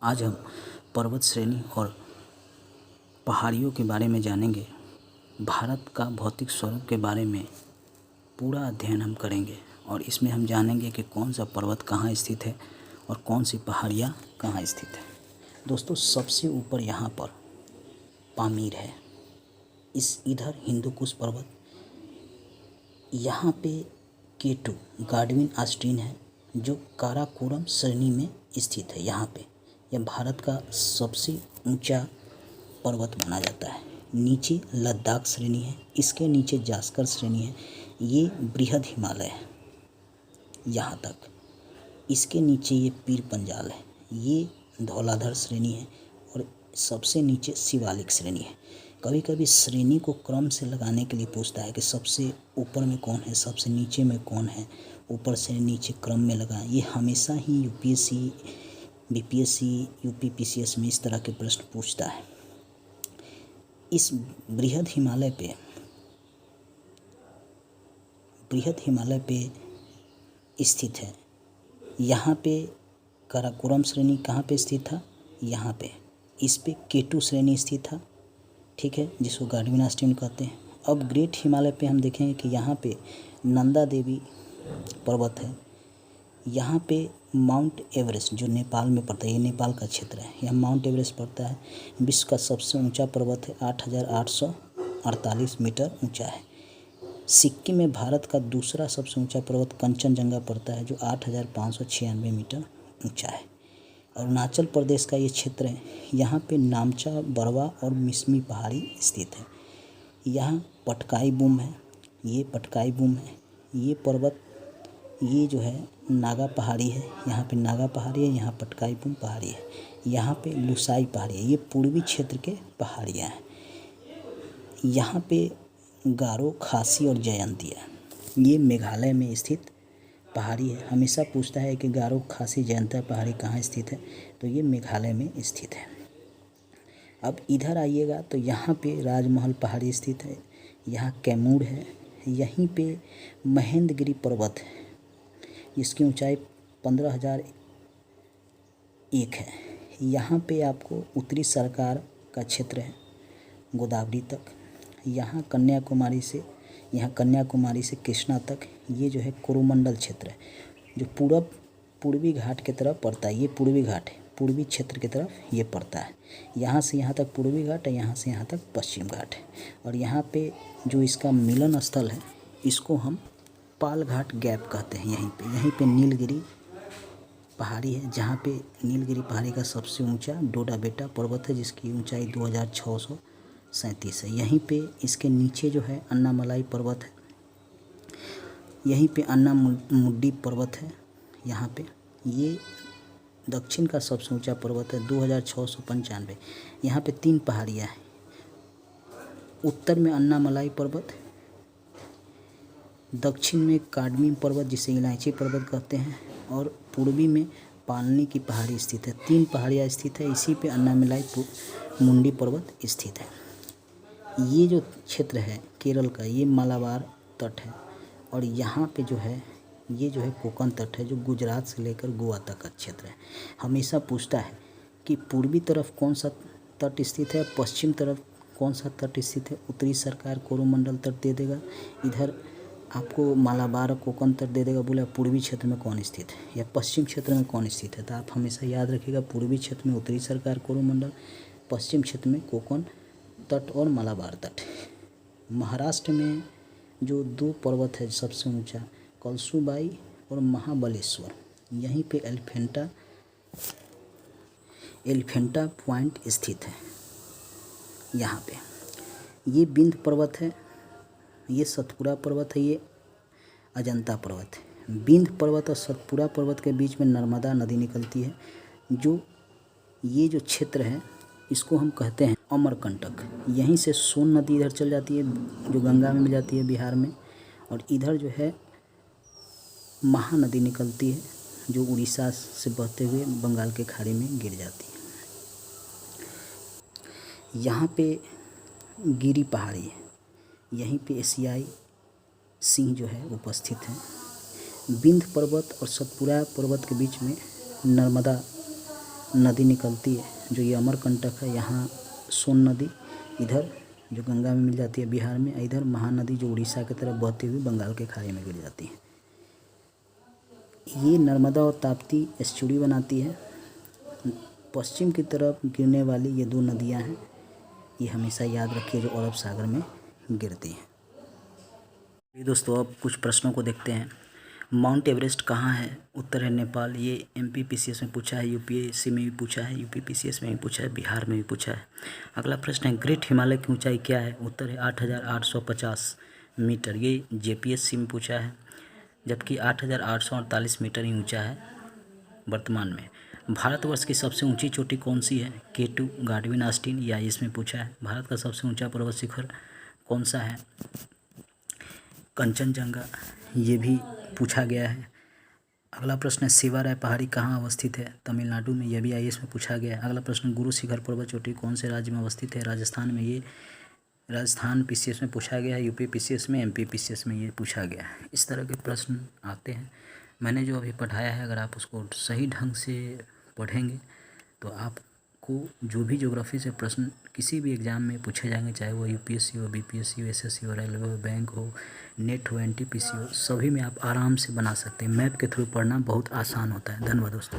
आज हम पर्वत श्रेणी और पहाड़ियों के बारे में जानेंगे। भारत का भौतिक स्वरूप के बारे में पूरा अध्ययन हम करेंगे और इसमें हम जानेंगे कि कौन सा पर्वत कहाँ स्थित है और कौन सी पहाड़ियाँ कहाँ स्थित है। दोस्तों, सबसे ऊपर यहाँ पर पामीर है। इधर हिंदुकुश पर्वत, यहाँ पे K2 गाडविन ऑस्टिन है जो काराकोरम श्रेणी में स्थित है। यहाँ पे यह भारत का सबसे ऊंचा पर्वत माना जाता है। नीचे लद्दाख श्रेणी है, इसके नीचे जास्कर श्रेणी है, ये बृहद हिमालय है यहाँ तक। इसके नीचे ये पीर पंजाल है, ये धौलाधर श्रेणी है और सबसे नीचे शिवालिक श्रेणी है। कभी कभी श्रेणी को क्रम से लगाने के लिए पूछता है कि सबसे ऊपर में कौन है, सबसे नीचे में कौन है, ऊपर से नीचे क्रम में लगाएं। ये हमेशा ही UPSC, BPSC, UP PCS में इस तरह के प्रश्न पूछता है। इस बृहद हिमालय पे स्थित है। यहाँ पे काराकोरम श्रेणी कहाँ पे स्थित था? यहाँ पे। इस पे K2 श्रेणी स्थित था, ठीक है, जिसको गाडविन ऑस्टिन कहते हैं। अब ग्रेट हिमालय पे हम देखेंगे कि यहाँ पे नंदा देवी पर्वत है। यहाँ पे माउंट एवरेस्ट जो नेपाल में पड़ता है, ये नेपाल का क्षेत्र है, यहाँ माउंट एवरेस्ट पड़ता है। विश्व का सबसे ऊंचा पर्वत है, 8,848 मीटर ऊंचा है। सिक्किम में भारत का दूसरा सबसे ऊंचा पर्वत कंचनजंगा पड़ता है जो 8,596 मीटर ऊंचा है। अरुणाचल प्रदेश का ये क्षेत्र है, यहाँ पे नामचा, बरवा और मिसमी पहाड़ी स्थित है। यहाँ पटकाई बूम है, ये पटकाई बूम है। ये पर्वत, ये जो है नागा पहाड़ी है, यहाँ पे नागा पहाड़ी है, यहाँ पटकाई बूम पहाड़ी है, यहाँ पे लुसाई पहाड़ी है। ये पूर्वी क्षेत्र के पहाड़ियाँ हैं। यहाँ पे गारो, खासी और जयंतिया, ये मेघालय में स्थित पहाड़ी है। हमेशा पूछता है कि गारो, खासी, जयंतिया पहाड़ी कहाँ स्थित है, तो ये मेघालय में स्थित है। अब इधर आइएगा तो यहाँ पे राजमहल पहाड़ी स्थित है, यहाँ कैमूर है, यहीं पे महेंद्रगिरी पर्वत है, इसकी ऊंचाई 15,001 है। यहाँ पे आपको उत्तरी सरकार का क्षेत्र है गोदावरी तक। यहाँ कन्याकुमारी से कृष्णा तक ये जो है कोरोमंडल क्षेत्र है जो पूर्वी घाट की तरफ पड़ता है। ये पूर्वी घाट है, पूर्वी क्षेत्र की तरफ ये पड़ता है। यहाँ से यहाँ तक पूर्वी घाट है, यहाँ से यहाँ तक पश्चिम घाट है। और यहाँ पे जो इसका मिलन स्थल है, इसको हम पालघाट गैप कहते हैं। यहीं पे नीलगिरी पहाड़ी है, जहाँ पे नीलगिरी पहाड़ी का सबसे ऊंचा डोडा बेटा पर्वत है जिसकी ऊंचाई 2,637 है। यहीं पे इसके नीचे जो है अन्नामलाई पर्वत है, यहीं पे अन्नामुड्डी पर्वत है। यहाँ पे ये दक्षिण का सबसे ऊंचा पर्वत है, 2,695। यहाँ पे 3 पहाड़ियाँ हैं। उत्तर में अन्नामलाई पर्वत, दक्षिण में काडमी पर्वत जिसे इलायची पर्वत कहते हैं, और पूर्वी में पालनी की पहाड़ी स्थित है। 3 पहाड़ियाँ स्थित है, इसी पे अन्नामलाई मुंडी पर्वत स्थित है। ये जो क्षेत्र है केरल का, ये मालाबार तट है, और यहाँ पे जो है ये जो है कोकण तट है जो गुजरात से लेकर गोवा तक का क्षेत्र है। हमेशा पूछता है कि पूर्वी तरफ कौन सा तट स्थित है, पश्चिम तरफ कौन सा तट स्थित है। उत्तरी सरकार कोरोमंडल तट दे देगा, इधर आपको मालाबार कोकण तट दे देगा। बोला पूर्वी क्षेत्र में कौन स्थित है या पश्चिम क्षेत्र में कौन स्थित है, तो आप हमेशा याद रखिएगा पूर्वी क्षेत्र में उत्तरी सरकार कोरोमंडल, पश्चिम क्षेत्र में कोकण तट और मालाबार तट। महाराष्ट्र में जो 2 पर्वत है सबसे ऊंचा, कलसुबाई और महाबलेश्वर, यहीं पे एलिफेंटा पॉइंट स्थित है। यहाँ पे ये विंध्य पर्वत है, ये सतपुड़ा पर्वत है, ये अजंता पर्वत है। विंध्य पर्वत और सतपुड़ा पर्वत के बीच में नर्मदा नदी निकलती है। जो ये जो क्षेत्र है इसको हम कहते हैं अमरकंटक। यहीं से सोन नदी इधर चल जाती है जो गंगा में मिल जाती है बिहार में, और इधर जो है महानदी निकलती है जो उड़ीसा से बहते हुए बंगाल के खाड़ी में गिर जाती है। यहाँ पे गिरी पहाड़ी है, यहीं पे एशियाई सिंह जो है उपस्थित है। विंध्य पर्वत और सतपुड़ा पर्वत के बीच में नर्मदा नदी निकलती है, जो ये अमरकंटक है, यहाँ सोन नदी इधर जो गंगा में मिल जाती है बिहार में, इधर महानदी जो उड़ीसा की तरफ बहती हुई बंगाल के खाड़ी में गिर जाती है। ये नर्मदा और ताप्ती एस्चुरी बनाती है। पश्चिम की तरफ गिरने वाली ये दो नदियाँ हैं, ये हमेशा याद रखिए, जो अरब सागर में गिरती हैं। ये दोस्तों अब कुछ प्रश्नों को देखते हैं। माउंट एवरेस्ट कहाँ है? उत्तर है नेपाल। ये MPPCS में पूछा है, UPSC में भी पूछा है, UPPCS में भी पूछा है, बिहार में भी पूछा है। अगला प्रश्न है ग्रेट हिमालय की ऊंचाई क्या है? उत्तर है 8,850 मीटर। ये JPSC में पूछा है, जबकि 8,848 मीटर ही ऊंचा है वर्तमान में। भारतवर्ष की सबसे ऊंची चोटी कौन सी है? K2 गाडविन आस्टीन, या इसमें पूछा है। भारत का सबसे ऊंचा पर्वत शिखर कौन सा है? कंचनजंगा, ये भी पूछा गया है। अगला प्रश्न है शिवाराय पहाड़ी कहाँ अवस्थित है? तमिलनाडु में, यह भी IAS में पूछा गया है। अगला प्रश्न गुरु शिखर पर्वत चोटी कौन से राज्य में अवस्थित है? राजस्थान में। ये राजस्थान PCS में पूछा गया है, UPPCS में, MPPCS में ये पूछा गया है। इस तरह के प्रश्न आते हैं। मैंने जो अभी पढ़ाया है, अगर आप उसको सही ढंग से पढ़ेंगे तो आपको जो भी ज्योग्राफी से प्रश्न किसी भी एग्ज़ाम में पूछे जाएंगे, चाहे वो UPSC हो, BPSC हो, SSC हो, रेलवे हो, बैंक हो, नेट हो, NTPC हो, सभी में आप आराम से बना सकते हैं। मैप के थ्रू पढ़ना बहुत आसान होता है। धन्यवाद दोस्तों।